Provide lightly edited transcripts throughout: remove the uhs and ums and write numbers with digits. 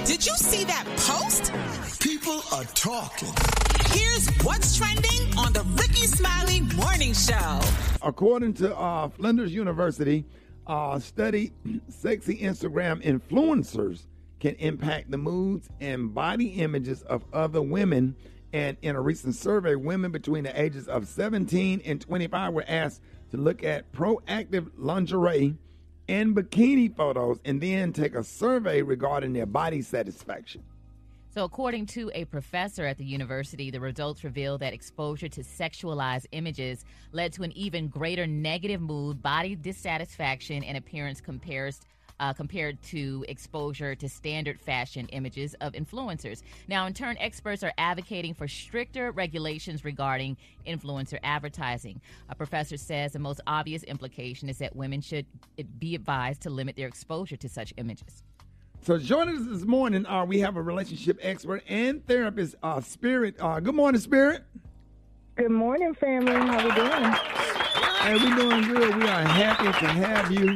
Did you see that post? People are talking. Here's what's trending on the Rickey Smiley Morning Show. According to Flinders University, study sexy Instagram influencers can impact the moods and body images of other women. And in a recent survey, women between the ages of 17 and 25 were asked to look at proactive lingerie and bikini photos and then take a survey regarding their body satisfaction. So according to a professor at the university, the results reveal that exposure to sexualized images led to an even greater negative mood, body dissatisfaction, and appearance compared to exposure to standard fashion images of influencers. Now, in turn, experts are advocating for stricter regulations regarding influencer advertising. A professor says the most obvious implication is that women should be advised to limit their exposure to such images. So joining us this morning, we have a relationship expert and therapist, Spirit. Good morning, Spirit. Good morning, family. How we doing? Hey, we're doing good. We are happy to have you.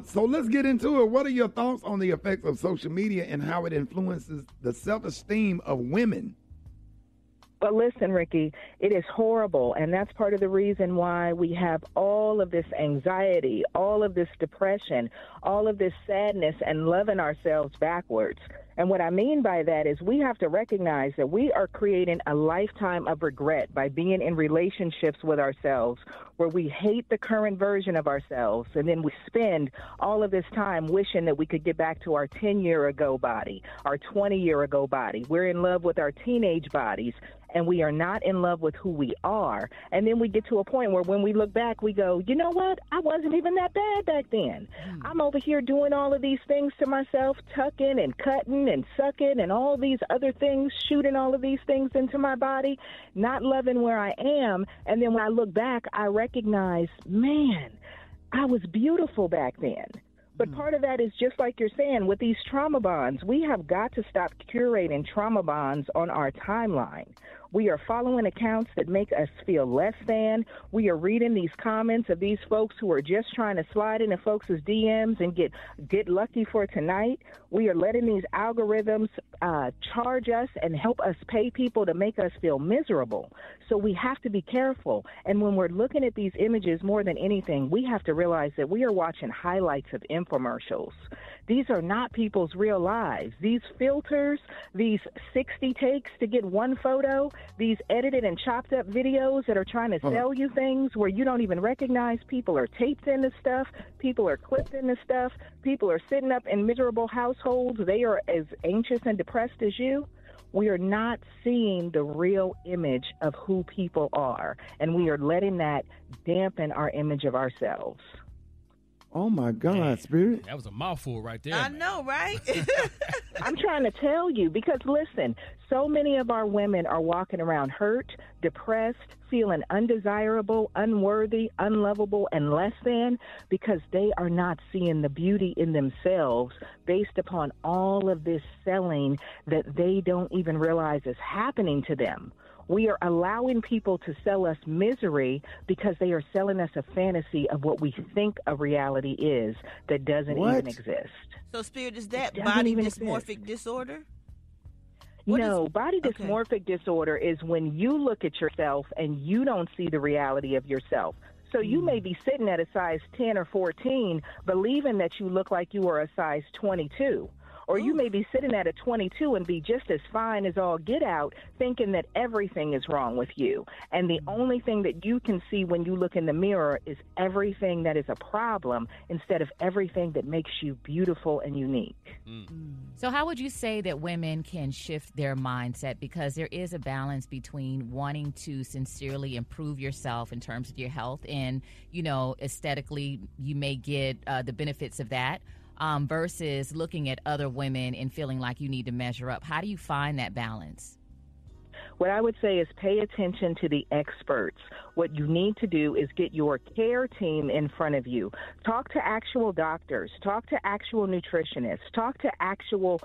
So let's get into it. What are your thoughts on the effects of social media and how it influences the self-esteem of women? But listen, Rickey, it is horrible, and that's part of the reason why we have all of this anxiety, all of this depression, all of this sadness, and loving ourselves backwards. And what I mean by that is we have to recognize that we are creating a lifetime of regret by being in relationships with ourselves where we hate the current version of ourselves, and then we spend all of this time wishing that we could get back to our 10-year-ago body, our 20-year-ago body. We're in love with our teenage bodies, and we are not in love with who we are. And then we get to a point where when we look back, we go, you know what? I wasn't even that bad back then. I'm over here doing all of these things to myself, tucking and cutting and sucking and all these other things, shooting all of these things into my body, not loving where I am. And then when I look back, I recognize, man, I was beautiful back then. But part of that is just like you're saying, with these trauma bonds, we have got to stop curating trauma bonds on our timeline. We are following accounts that make us feel less than. We are reading these comments of these folks who are just trying to slide into folks' DMs and get lucky for tonight. We are letting these algorithms charge us and help us pay people to make us feel miserable. So we have to be careful. And when we're looking at these images more than anything, we have to realize that we are watching highlights of infomercials. These are not people's real lives. These filters, these 60 takes to get one photo, these edited and chopped up videos that are trying to sell you things where you don't even recognize people are taped into stuff, people are clipped into stuff, people are sitting up in miserable households. They are as anxious and depressed as you. We are not seeing the real image of who people are, and we are letting that dampen our image of ourselves. Oh, my God, Spirit. That was a mouthful right there. I know, right? I'm trying to tell you because, listen, so many of our women are walking around hurt, depressed, feeling undesirable, unworthy, unlovable, and less than because they are not seeing the beauty in themselves based upon all of this selling that they don't even realize is happening to them. We are allowing people to sell us misery because they are selling us a fantasy of what we think a reality is that doesn't even exist. So, Spirit, is that body dysmorphic disorder? Body dysmorphic disorder is when you look at yourself and you don't see the reality of yourself. So you may be sitting at a size 10 or 14 believing that you look like you are a size 22. Or you may be sitting at a 22 and be just as fine as all get out, thinking that everything is wrong with you. And the only thing that you can see when you look in the mirror is everything that is a problem instead of everything that makes you beautiful and unique. So how would you say that women can shift their mindset? Because there is a balance between wanting to sincerely improve yourself in terms of your health and, aesthetically, you may get the benefits of that. Versus looking at other women and feeling like you need to measure up. How do you find that balance? What I would say is pay attention to the experts. What you need to do is get your care team in front of you. Talk to actual doctors. Talk to actual nutritionists. Talk to actual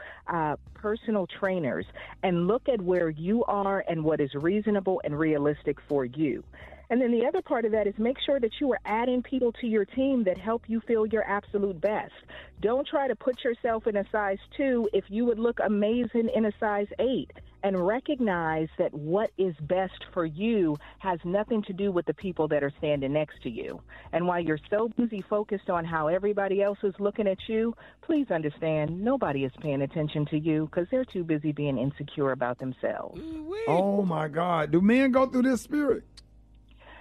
personal trainers and look at where you are and what is reasonable and realistic for you. And then the other part of that is make sure that you are adding people to your team that help you feel your absolute best. Don't try to put yourself in a size 2 if you would look amazing in a size 8. And recognize that what is best for you has nothing to do with the people that are standing next to you. And while you're so busy focused on how everybody else is looking at you, please understand nobody is paying attention to you because they're too busy being insecure about themselves. Oh, my God. Do men go through this spirit?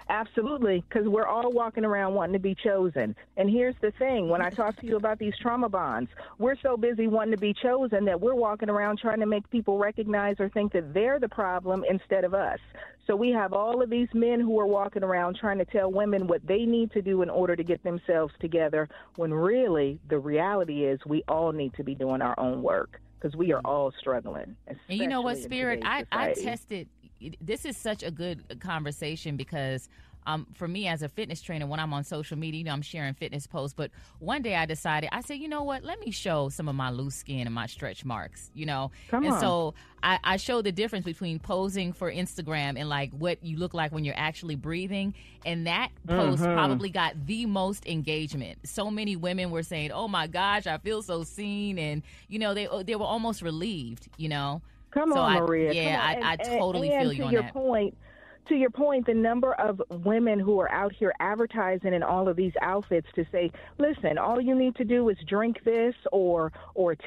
Absolutely, because we're all walking around wanting to be chosen. And here's the thing. When I talk to you about these trauma bonds, we're so busy wanting to be chosen that we're walking around trying to make people recognize or think that they're the problem instead of us. So we have all of these men who are walking around trying to tell women what they need to do in order to get themselves together, when really the reality is we all need to be doing our own work because we are all struggling. And you know what, Spirit? I tested. This is such a good conversation because for me as a fitness trainer, when I'm on social media, I'm sharing fitness posts. But one day I decided, I said, you know what, let me show some of my loose skin and my stretch marks, Come on. So I showed the difference between posing for Instagram and like what you look like when you're actually breathing. And that post probably got the most engagement. So many women were saying, oh my gosh, I feel so seen. And, they were almost relieved, Come on, Maria. Yeah, I totally feel you on that. To your point, the number of women who are out here advertising in all of these outfits to say, listen, all you need to do is drink this or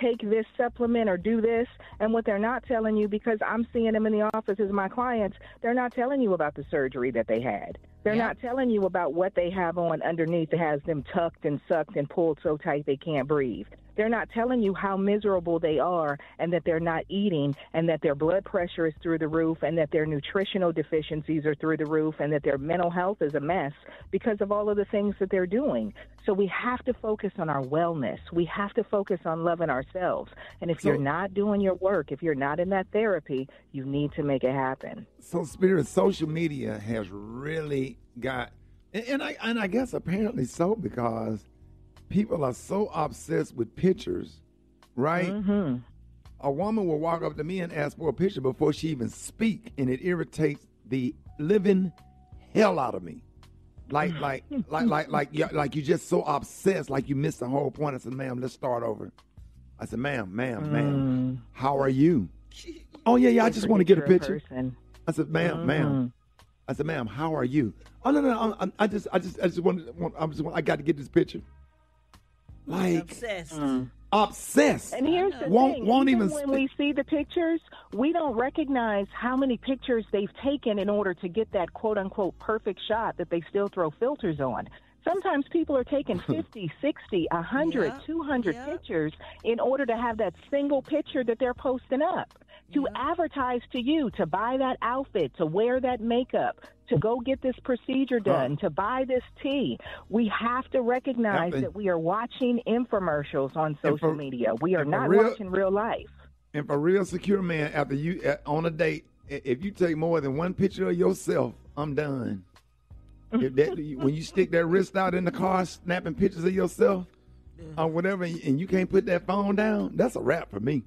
take this supplement or do this. And what they're not telling you, because I'm seeing them in the office as my clients, they're not telling you about the surgery that they had. They're not telling you about what they have on underneath that has them tucked and sucked and pulled so tight they can't breathe. They're not telling you how miserable they are and that they're not eating and that their blood pressure is through the roof and that their nutritional deficiencies are through the roof and that their mental health is a mess because of all of the things that they're doing. So we have to focus on our wellness. We have to focus on loving ourselves. And if you're not doing your work, if you're not in that therapy, you need to make it happen. So, Spirit, social media has really got, and I guess apparently so, because people are so obsessed with pictures, right? Mm-hmm. A woman will walk up to me and ask for a picture before she even speak, and it irritates the living hell out of me. Like you're just so obsessed, like you missed the whole point. I said, ma'am, let's start over. I said, ma'am, how are you? Oh yeah, I just want to get a picture. I said, ma'am. I said, ma'am, how are you? Oh no, I got to get this picture. Like obsessed. And here's the thing. When we see the pictures, we don't recognize how many pictures they've taken in order to get that quote-unquote perfect shot that they still throw filters on. Sometimes people are taking 50, 60, 100, 200 pictures in order to have that single picture that they're posting up, to advertise to you, to buy that outfit, to wear that makeup, to go get this procedure done, to buy this tea. We have to recognize that we are watching infomercials on social media. We are not watching real life. And for real secure man, after you on a date, if you take more than one picture of yourself, I'm done. When you stick that wrist out in the car, snapping pictures of yourself or whatever, and you can't put that phone down, that's a wrap for me.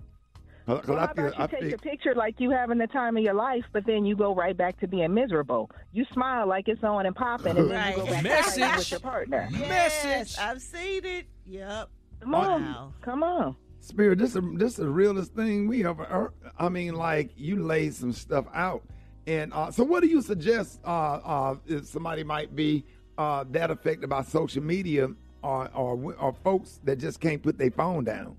Well, how about you take a picture like you having the time of your life, but then you go right back to being miserable. You smile like it's on and popping, and then you go back to with your partner. Yes, I've seen it. Yep. Come on. Spirit, this is the realest thing we ever heard. I mean, like, you laid some stuff out. And so what do you suggest if somebody might be that affected by social media or folks that just can't put their phone down?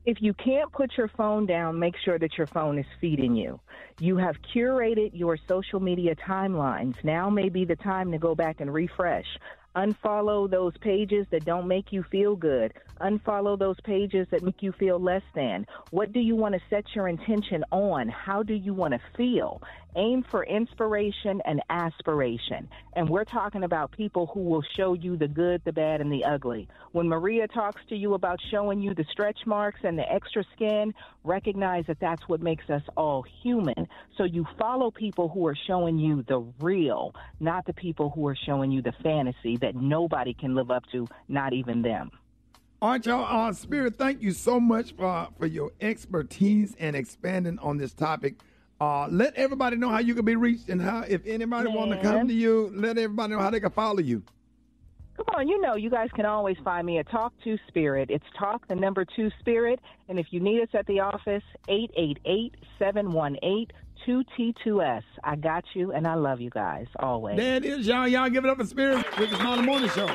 If you can't put your phone down, make sure that your phone is feeding you. You have curated your social media timelines. Now may be the time to go back and refresh. Unfollow those pages that don't make you feel good. Unfollow those pages that make you feel less than. What do you want to set your intention on? How do you want to feel? Aim for inspiration and aspiration. And we're talking about people who will show you the good, the bad, and the ugly. When Maria talks to you about showing you the stretch marks and the extra skin, recognize that that's what makes us all human. So you follow people who are showing you the real, not the people who are showing you the fantasy that nobody can live up to, not even them. All right, y'all. Spirit, thank you so much for your expertise and expanding on this topic. Let everybody know how you can be reached and how, if anybody want to come to you, let everybody know how they can follow you. Come on, you guys can always find me at Talk 2 Spirit. It's Talk, the number 2 Spirit. And if you need us at the office, 888-718-2T2S. I got you, and I love you guys always. There it is, y'all. Y'all give it up for Spirit with the Smiley Morning Show.